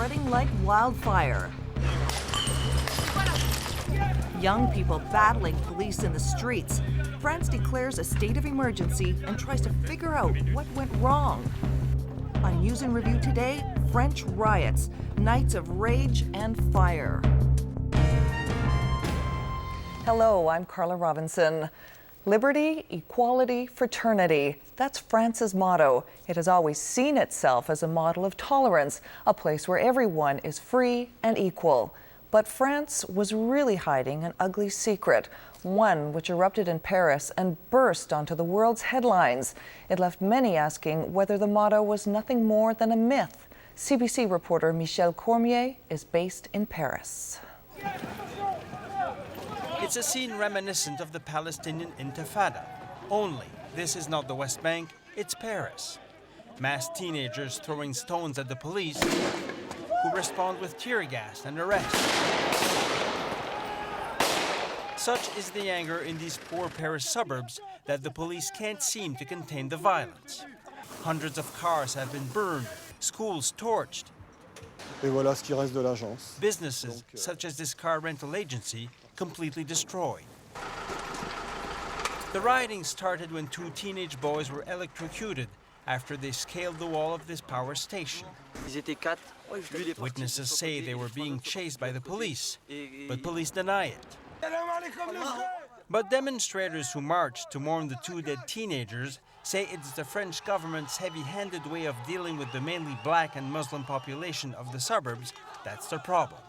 spreading like wildfire. Young people battling police in the streets. France declares a state of emergency and tries to figure out what went wrong. On News and Review today, French riots, nights of rage and fire. Hello, I'm Carla Robinson. Liberty, equality, fraternity. That's France's motto. It has always seen itself as a model of tolerance, a place where everyone is free and equal. But France was really hiding an ugly secret, one which erupted in Paris and burst onto the world's headlines. It left many asking whether the motto was nothing more than a myth. CBC reporter Michel Cormier is based in Paris. It's a scene reminiscent of the Palestinian Intifada. Only, this is not the West Bank, it's Paris. Masked teenagers throwing stones at the police, who respond with tear gas and arrest. Such is the anger in these poor Paris suburbs that the police can't seem to contain the violence. Hundreds of cars have been burned, schools torched. Et voilà ce qui reste de l'agence. Businesses, such as this car rental agency, completely destroyed. The rioting started when two teenage boys were electrocuted after they scaled the wall of this power station. Witnesses say they were being chased by the police, but police deny it. But demonstrators who marched to mourn the two dead teenagers say it's the French government's heavy-handed way of dealing with the mainly black and Muslim population of the suburbs that's their problem.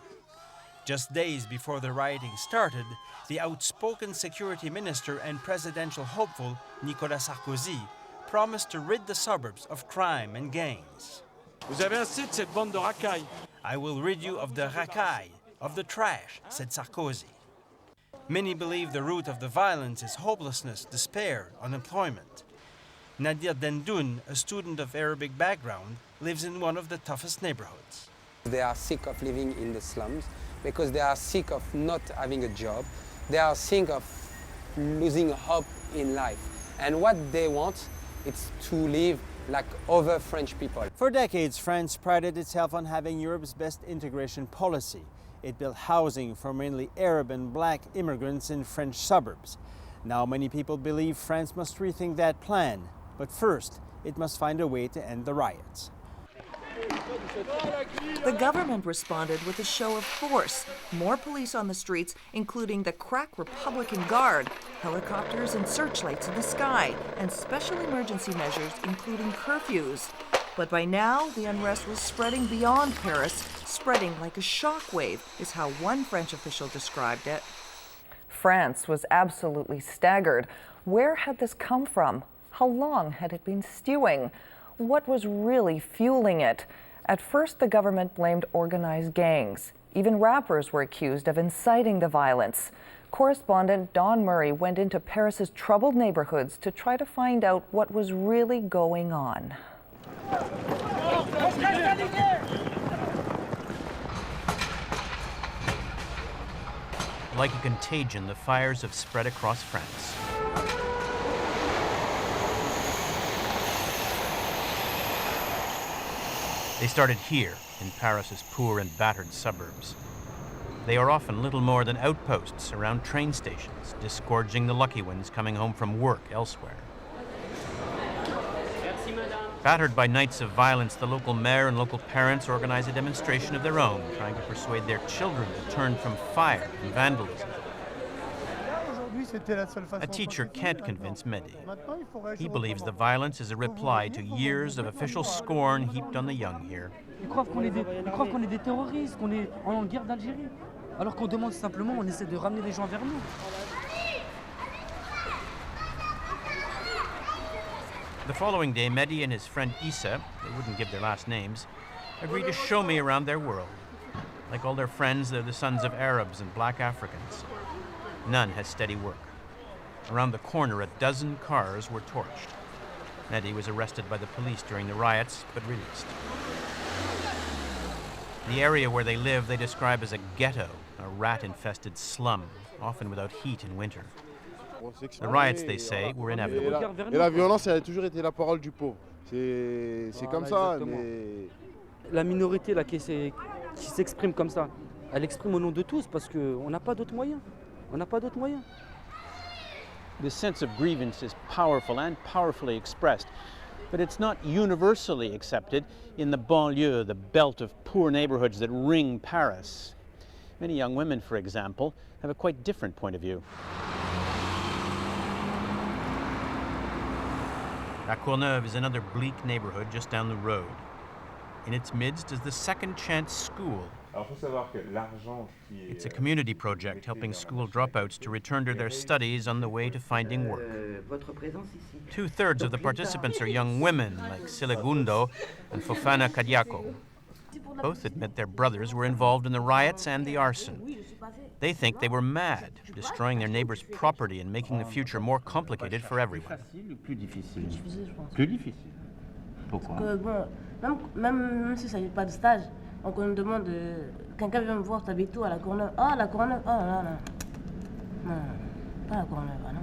Just days before the rioting started, the outspoken security minister and presidential hopeful Nicolas Sarkozy promised to rid the suburbs of crime and gangs. Vous avez assez de cette bande de racailles. I will rid you of the racaille, of the trash, said Sarkozy. Many believe the root of the violence is hopelessness, despair, unemployment. Nadir Dendoun, a student of Arabic background, lives in one of the toughest neighborhoods. They are sick of living in the slums because they are sick of not having a job. They are sick of losing hope in life. And what they want is to live like other French people. For decades, France prided itself on having Europe's best integration policy. It built housing for mainly Arab and black immigrants in French suburbs. Now many people believe France must rethink that plan. But first, it must find a way to end the riots. The government responded with a show of force. More police on the streets, including the crack Republican Guard, helicopters and searchlights in the sky, and special emergency measures, including curfews. But by now, the unrest was spreading beyond Paris, spreading like a shockwave, is how one French official described it. France was absolutely staggered. Where had this come from? How long had it been stewing? What was really fueling it? At first, the government blamed organized gangs. Even rappers were accused of inciting the violence. Correspondent Don Murray went into Paris's troubled neighborhoods to try to find out what was really going on. Like a contagion, the fires have spread across France. They started here, in Paris's poor and battered suburbs. They are often little more than outposts around train stations, disgorging the lucky ones coming home from work elsewhere. Battered by nights of violence, the local mayor and local parents organize a demonstration of their own, trying to persuade their children to turn from fire and vandalism. A teacher can't convince Mehdi. He believes the violence is a reply to years of official scorn heaped on the young here. Ils croient qu'on est des terroristes, qu'on est en guerre d'Algérie. Alors qu'on demande simplement, on essaie de ramener les gens vers nous. The following day, Mehdi and his friend Issa, they wouldn't give their last names, agreed to show me around their world. Like all their friends, they're the sons of Arabs and black Africans. None has steady work. Around the corner, a dozen cars were torched. Mehdi was arrested by the police during the riots, but released. The area where they live, they describe as a ghetto, a rat-infested slum, often without heat in winter. The riots, they say, were inevitable. Et la violence, elle a toujours été la parole du pauvre. C'est comme ça, mais La minorité là, qui s'exprime comme ça, elle exprime au nom de tous parce qu'on n'a pas d'autres moyens. On n'a pas d'autres moyens. This sense of grievance is powerful and powerfully expressed, but it's not universally accepted in the banlieue, the belt of poor neighborhoods that ring Paris. Many young women, for example, have a quite different point of view. La Courneuve is another bleak neighborhood just down the road. In its midst is the Second Chance School. It's a community project helping school dropouts to return to their studies on the way to finding work. 2/3 of the participants are young women like Silegundo and Fofana Kadiako. Both admit their brothers were involved in the riots and the arson. They think they were mad, destroying their neighbors' property and making the future more complicated for everyone. Même si ça n'est pas de stage, on nous demande, quelqu'un vient me voir, t'habites où à la Courneuve? Ah, la Courneuve, oh non, non. Non, pas la Courneuve, ah non.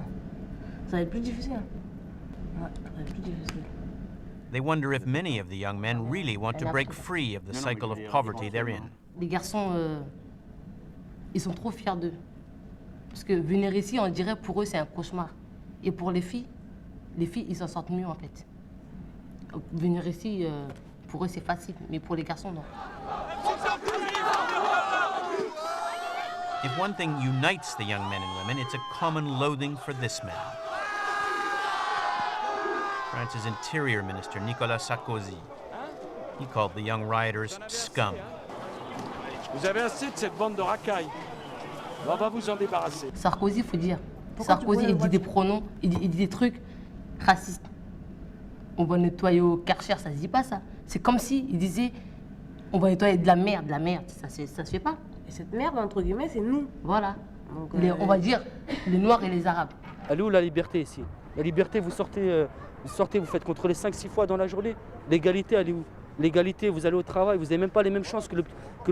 Ça va être plus difficile. Ouais, ça va être plus difficile. They wonder if many of the young men really want to break free of the cycle of poverty they're in. Les garçons, ils sont trop fiers d'eux. Parce que venir ici, on dirait pour eux, c'est un cauchemar. Et pour les filles, ils s'en sortent mieux en fait. Venir ici, pour eux, c'est facile, mais pour les garçons, non. If one thing unites the young men and women, it's a common loathing for this man. France's Interior Minister, Nicolas Sarkozy. He called the young rioters scum. Vous avez assez de cette bande de racailles. On va vous en débarrasser. Sarkozy, il faut dire. Sarkozy, il dit des pronoms, il dit des trucs racistes. On va nettoyer au Karcher, ça se dit pas ça. C'est comme si il disait on va nettoyer de la merde. Ça se fait pas. Et cette merde, entre guillemets, c'est nous. Voilà. Donc, on va dire les Noirs et les Arabes. Elle est où la liberté ici? La liberté, vous sortez, vous faites contrôler 5-6 fois dans la journée. L'égalité, elle est où? L'égalité, vous allez au travail, vous n'avez même pas les mêmes chances que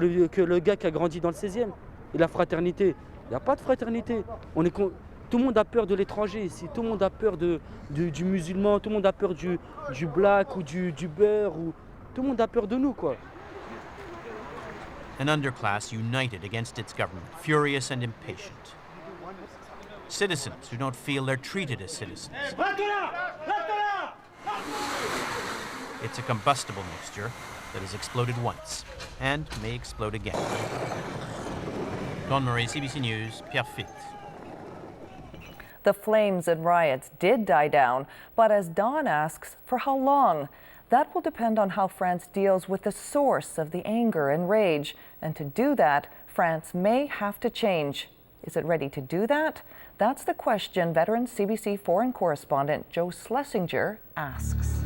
le gars qui a grandi dans le 16e. Et la fraternité, il n'y a pas de fraternité. Tout le monde a peur de l'étranger ici, tout le monde a peur du musulman, tout le monde a peur du black ou du beurre, tout le monde a peur de nous, quoi. An underclass united against its government, furious and impatient. Citizens who don't feel they're treated as citizens. It's a combustible mixture that has exploded once and may explode again. Don Murray, CBC News, Pierrefitte. The flames and riots did die down, but as Don asks, for how long? That will depend on how France deals with the source of the anger and rage. And to do that, France may have to change. Is it ready to do that? That's the question veteran CBC foreign correspondent Joe Schlesinger asks.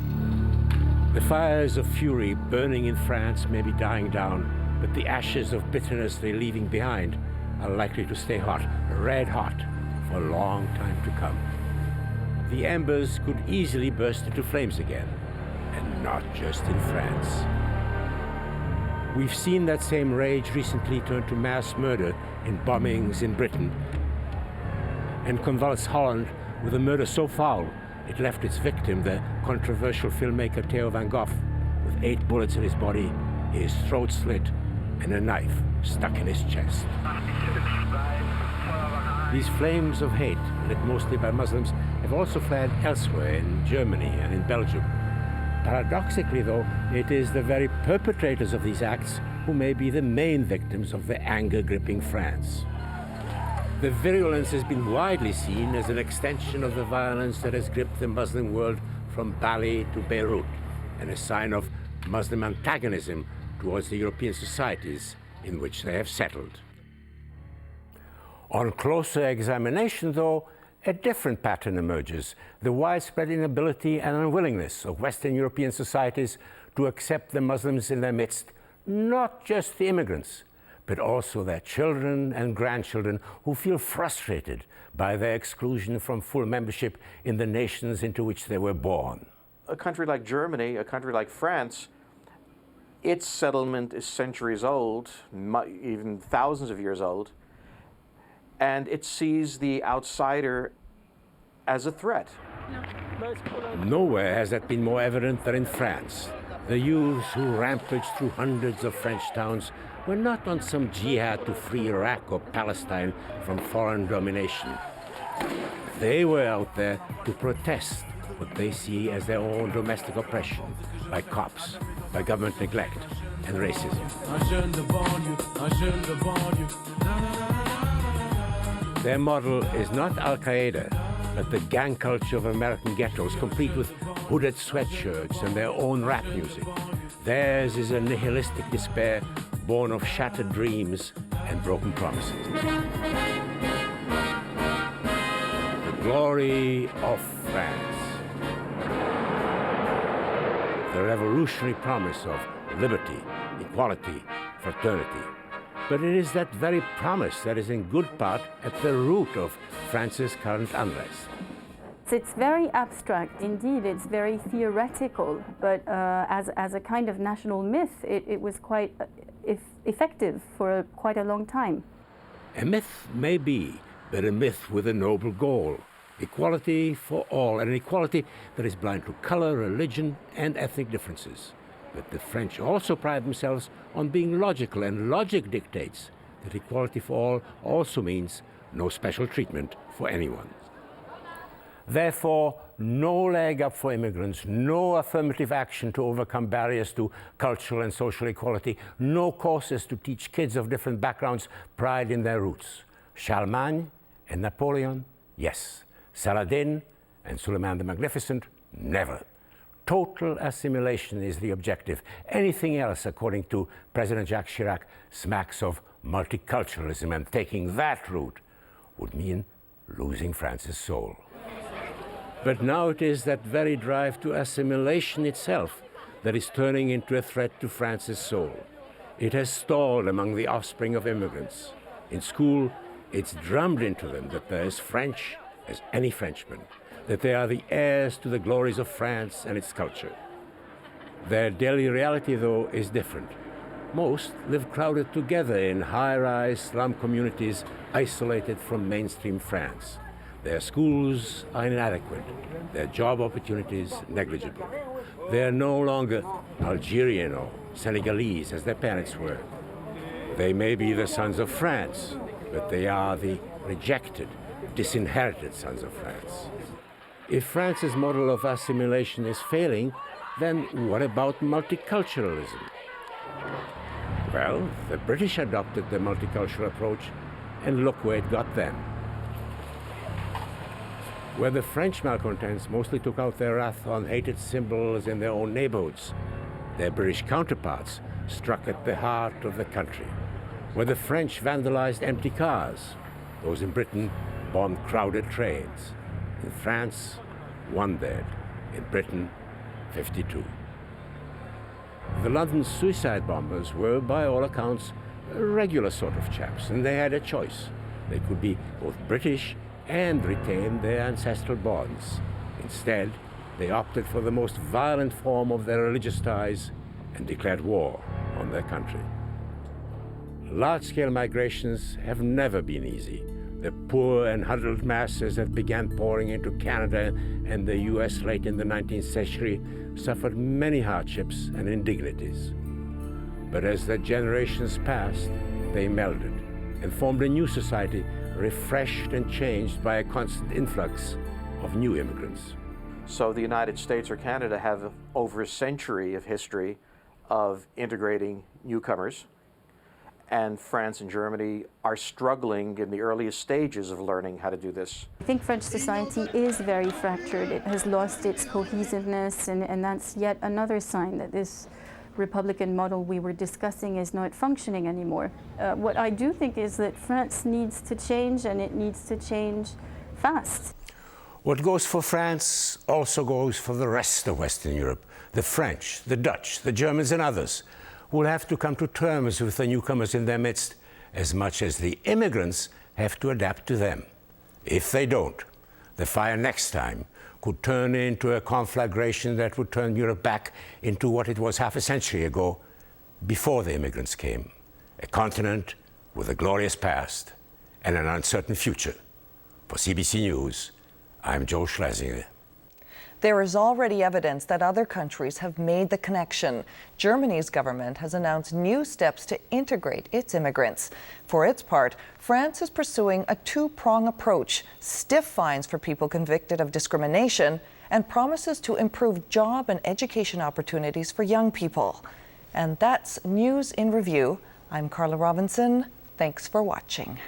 The fires of fury burning in France may be dying down, but the ashes of bitterness they're leaving behind are likely to stay hot, red hot, for a long time to come. The embers could easily burst into flames again, and not just in France. We've seen that same rage recently turn to mass murder in bombings in Britain, and convulse Holland with a murder so foul it left its victim, the controversial filmmaker Theo van Gogh, with 8 bullets in his body, his throat slit, and a knife stuck in his chest. These flames of hate, lit mostly by Muslims, have also flared elsewhere in Germany and in Belgium. Paradoxically, though, it is the very perpetrators of these acts who may be the main victims of the anger gripping France. The virulence has been widely seen as an extension of the violence that has gripped the Muslim world from Bali to Beirut, and a sign of Muslim antagonism towards the European societies in which they have settled. On closer examination, though, a different pattern emerges: the widespread inability and unwillingness of Western European societies to accept the Muslims in their midst, not just the immigrants, but also their children and grandchildren who feel frustrated by their exclusion from full membership in the nations into which they were born. A country like Germany, a country like France, its settlement is centuries old, even thousands of years old, and it sees the outsider as a threat. Nowhere has that been more evident than in France. The youths who rampaged through hundreds of French towns were not on some jihad to free Iraq or Palestine from foreign domination. They were out there to protest what they see as their own domestic oppression by cops, by government neglect, and racism. Their model is not Al-Qaeda, but the gang culture of American ghettos, complete with hooded sweatshirts and their own rap music. Theirs is a nihilistic despair born of shattered dreams and broken promises. The glory of France. The revolutionary promise of liberty, equality, fraternity. But it is that very promise that is in good part at the root of France's current unrest. It's very abstract, indeed, it's very theoretical, but as a kind of national myth, it was quite effective for quite a long time. A myth may be, but a myth with a noble goal. Equality for all, and an equality that is blind to color, religion, and ethnic differences. But the French also pride themselves on being logical, and logic dictates that equality for all also means no special treatment for anyone. Therefore, no leg up for immigrants, no affirmative action to overcome barriers to cultural and social equality, no courses to teach kids of different backgrounds pride in their roots. Charlemagne and Napoleon, yes. Saladin and Suleiman the Magnificent, never. Total assimilation is the objective. Anything else, according to President Jacques Chirac, smacks of multiculturalism, and taking that route would mean losing France's soul. But now it is that very drive to assimilation itself that is turning into a threat to France's soul. It has stalled among the offspring of immigrants. In school, it's drummed into them that they're as French as any Frenchman, that they are the heirs to the glories of France and its culture. Their daily reality, though, is different. Most live crowded together in high-rise slum communities isolated from mainstream France. Their schools are inadequate, their job opportunities negligible. They are no longer Algerian or Senegalese as their parents were. They may be the sons of France, but they are the rejected, disinherited sons of France. If France's model of assimilation is failing, then what about multiculturalism? Well, the British adopted the multicultural approach, and look where it got them. Where the French malcontents mostly took out their wrath on hated symbols in their own neighborhoods, their British counterparts struck at the heart of the country. Where the French vandalized empty cars, those in Britain bombed crowded trains. In France, 1 dead. In Britain, 52. The London suicide bombers were, by all accounts, a regular sort of chaps, and they had a choice. They could be both British and retain their ancestral bonds. Instead, they opted for the most violent form of their religious ties and declared war on their country. Large-scale migrations have never been easy. The poor and huddled masses that began pouring into Canada and the US late in the 19th century suffered many hardships and indignities. But as the generations passed, they melded and formed a new society, refreshed and changed by a constant influx of new immigrants. So the United States or Canada have over a century of history of integrating newcomers, and France and Germany are struggling in the earliest stages of learning how to do this. I think French society is very fractured. It has lost its cohesiveness, and that's yet another sign that this Republican model we were discussing is not functioning anymore. What I do think is that France needs to change, and it needs to change fast. What goes for France also goes for the rest of Western Europe. The French, the Dutch, the Germans, and others will have to come to terms with the newcomers in their midst as much as the immigrants have to adapt to them. If they don't, the fire next time could turn into a conflagration that would turn Europe back into what it was half a century ago, before the immigrants came. A continent with a glorious past and an uncertain future. For CBC News, I'm Joe Schlesinger. There is already evidence that other countries have made the connection. Germany's government has announced new steps to integrate its immigrants. For its part, France is pursuing a two-prong approach: stiff fines for people convicted of discrimination and promises to improve job and education opportunities for young people. And that's News in Review. I'm Carla Robinson. Thanks for watching.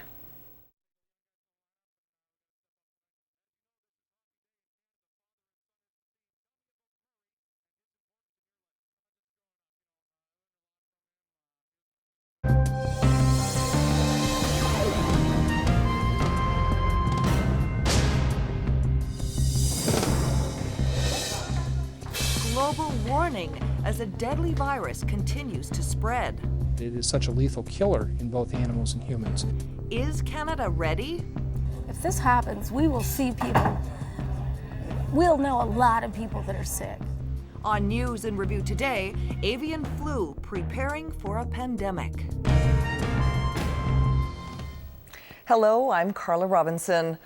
Global warning as a deadly virus continues to spread. It is such a lethal killer in both animals and humans. Is Canada ready? If this happens, we will see people. We'll know a lot of people that are sick. On News in Review today, avian flu preparing for a pandemic. Hello, I'm Carla Robinson.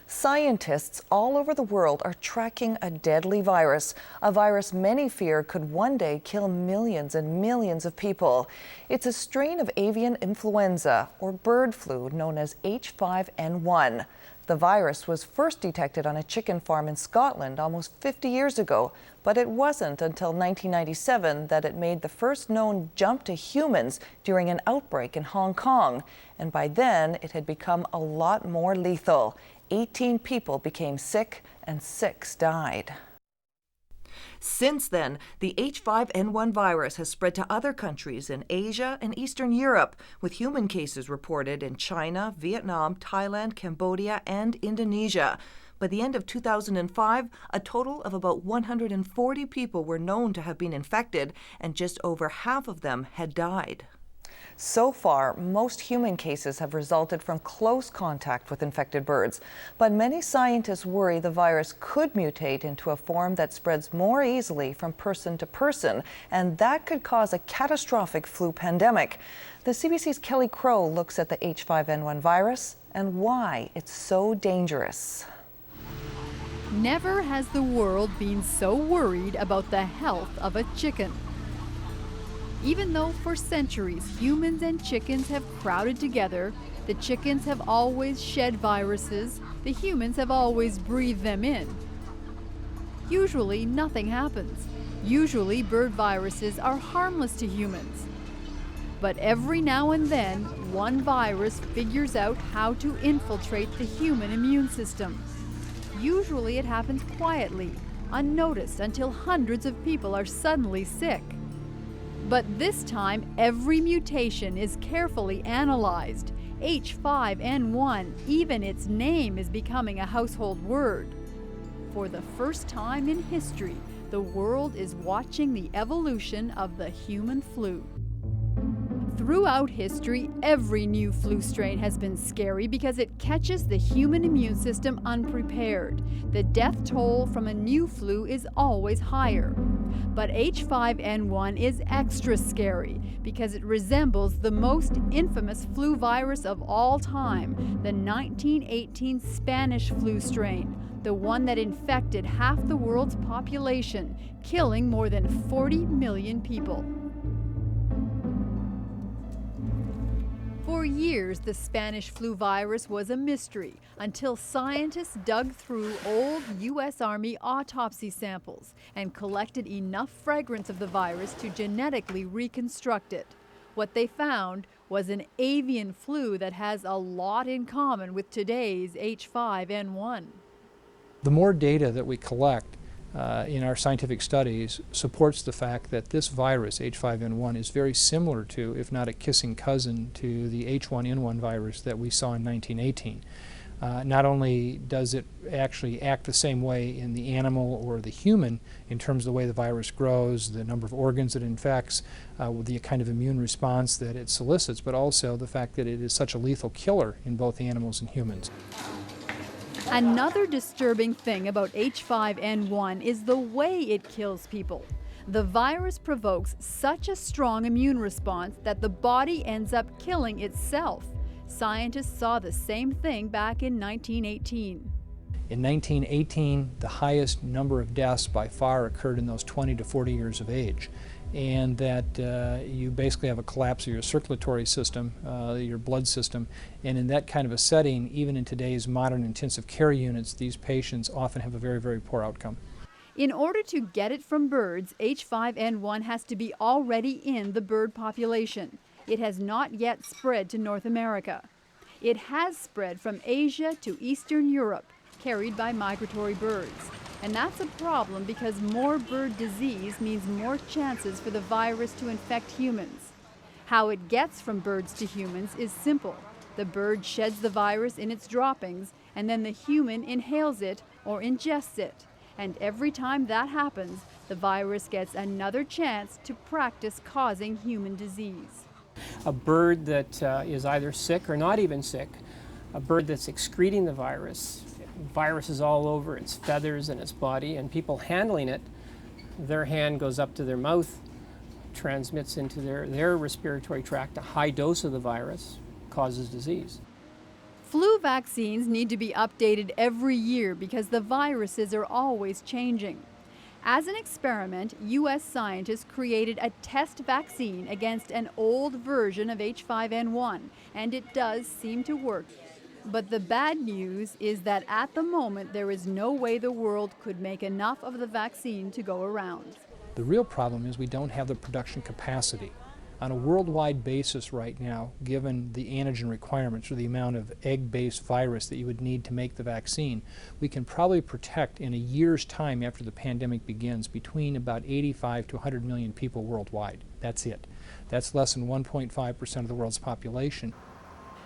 Scientists all over the world are tracking a deadly virus, a virus many fear could one day kill millions and millions of people. It's a strain of avian influenza, or bird flu, known as H5N1. The virus was first detected on a chicken farm in Scotland almost 50 years ago, but it wasn't until 1997 that it made the first known jump to humans during an outbreak in Hong Kong. And by then, it had become a lot more lethal. 18 people became sick and 6 died. Since then, the H5N1 virus has spread to other countries in Asia and Eastern Europe, with human cases reported in China, Vietnam, Thailand, Cambodia, and Indonesia. By the end of 2005, a total of about 140 people were known to have been infected, and just over half of them had died. So far, most human cases have resulted from close contact with infected birds, but many scientists worry the virus could mutate into a form that spreads more easily from person to person, and that could cause a catastrophic flu pandemic. The CBC's Kelly Crow looks at the H5N1 virus and why it's so dangerous. Never has the world been so worried about the health of a chicken. Even though for centuries humans and chickens have crowded together, the chickens have always shed viruses, the humans have always breathed them in. Usually nothing happens. Usually bird viruses are harmless to humans. But every now and then, one virus figures out how to infiltrate the human immune system. Usually it happens quietly, unnoticed, until hundreds of people are suddenly sick. But this time, every mutation is carefully analyzed. H5N1, even its name is becoming a household word. For the first time in history, the world is watching the evolution of the human flu. Throughout history, every new flu strain has been scary because it catches the human immune system unprepared. The death toll from a new flu is always higher. But H5N1 is extra scary because it resembles the most infamous flu virus of all time, the 1918 Spanish flu strain, the one that infected half the world's population, killing more than 40 million people. For years, the Spanish flu virus was a mystery until scientists dug through old U.S. Army autopsy samples and collected enough fragments of the virus to genetically reconstruct it. What they found was an avian flu that has a lot in common with today's H5N1. The more data that we collect in our scientific studies supports the fact that this virus, H5N1, is very similar to, if not a kissing cousin, to the H1N1 virus that we saw in 1918. Not only does it actually act the same way in the animal or the human in terms of the way the virus grows, the number of organs it infects, the kind of immune response that it solicits, but also the fact that it is such a lethal killer in both animals and humans. Another disturbing thing about H5N1 is the way it kills people. The virus provokes such a strong immune response that the body ends up killing itself. Scientists saw the same thing back in 1918. In 1918, the highest number of deaths by far occurred in those 20 to 40 years of age, and that you basically have a collapse of your circulatory system, your blood system, and in that kind of a setting, even in today's modern intensive care units, these patients often have a very, very poor outcome. In order to get it from birds, H5N1 has to be already in the bird population. It has not yet spread to North America. It has spread from Asia to Eastern Europe, carried by migratory birds. And that's a problem because more bird disease means more chances for the virus to infect humans. How it gets from birds to humans is simple. The bird sheds the virus in its droppings, and then the human inhales it or ingests it. And every time that happens, the virus gets another chance to practice causing human disease. A bird that is either sick or not even sick, a bird that's excreting the virus is all over its feathers and its body, and people handling it, their hand goes up to their mouth, transmits into their respiratory tract a high dose of the virus, causes disease. Flu vaccines need to be updated every year because the viruses are always changing. As an experiment, U.S. scientists created a test vaccine against an old version of H5N1, and it does seem to work. But the bad news is that at the moment, there is no way the world could make enough of the vaccine to go around. The real problem is we don't have the production capacity. On a worldwide basis right now, given the antigen requirements or the amount of egg-based virus that you would need to make the vaccine, we can probably protect in a year's time after the pandemic begins between about 85 to 100 million people worldwide. That's it. That's less than 1.5% of the world's population.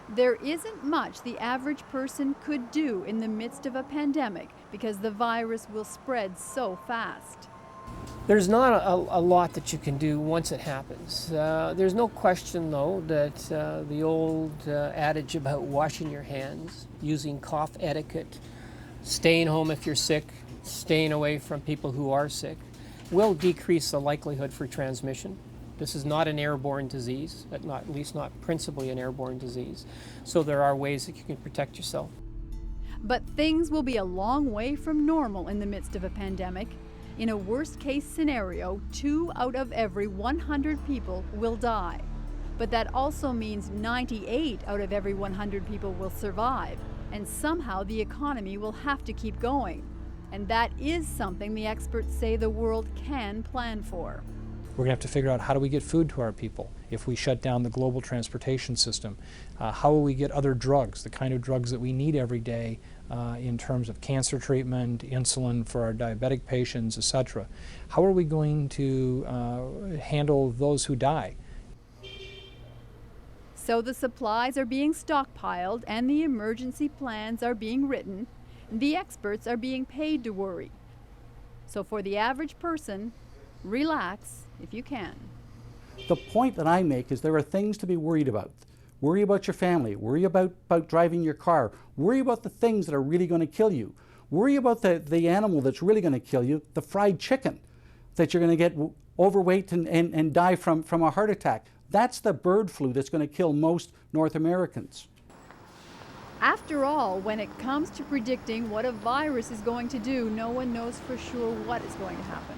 There isn't much the average person could do in the midst of a pandemic because the virus will spread so fast. There's not a lot that you can do once it happens. There's no question, though, that the old adage about washing your hands, using cough etiquette, staying home if you're sick, staying away from people who are sick, will decrease the likelihood for transmission. This is not an airborne disease, at least not principally an airborne disease. So there are ways that you can protect yourself. But things will be a long way from normal in the midst of a pandemic. In a worst-case scenario, 2 out of every 100 people will die. But that also means 98 out of every 100 people will survive, and somehow the economy will have to keep going. And that is something the experts say the world can plan for. We're going to have to figure out how do we get food to our people if we shut down the global transportation system. How will we get other drugs, the kind of drugs that we need every day in terms of cancer treatment, insulin for our diabetic patients, etc. How are we going to handle those who die? So the supplies are being stockpiled and the emergency plans are being written. The experts are being paid to worry. So for the average person, relax if you can. The point that I make is there are things to be worried about. Worry about your family. Worry about driving your car. Worry about the things that are really going to kill you. Worry about the animal that's really going to kill you, the fried chicken, that you're going to get overweight and die from a heart attack. That's the bird flu that's going to kill most North Americans. After all, when it comes to predicting what a virus is going to do, no one knows for sure what is going to happen.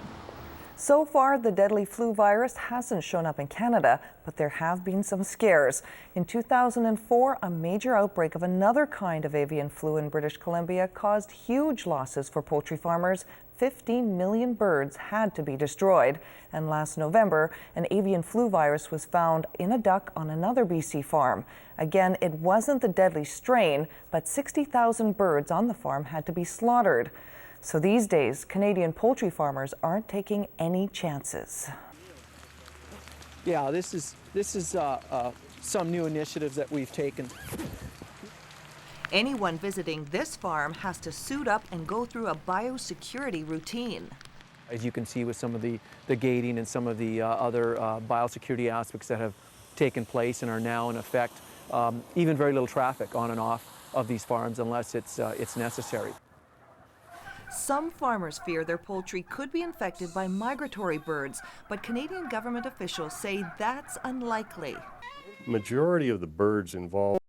So far, the deadly flu virus hasn't shown up in Canada, but there have been some scares. In 2004, a major outbreak of another kind of avian flu in British Columbia caused huge losses for poultry farmers. 15 million birds had to be destroyed. And last November, an avian flu virus was found in a duck on another BC farm. Again, it wasn't the deadly strain, but 60,000 birds on the farm had to be slaughtered. So these days, Canadian poultry farmers aren't taking any chances. Yeah, this is some new initiatives that we've taken. Anyone visiting this farm has to suit up and go through a biosecurity routine. As you can see with some of the gating and some of the other biosecurity aspects that have taken place and are now in effect, even very little traffic on and off of these farms unless it's necessary. Some farmers fear their poultry could be infected by migratory birds, but Canadian government officials say that's unlikely. Majority of the birds involved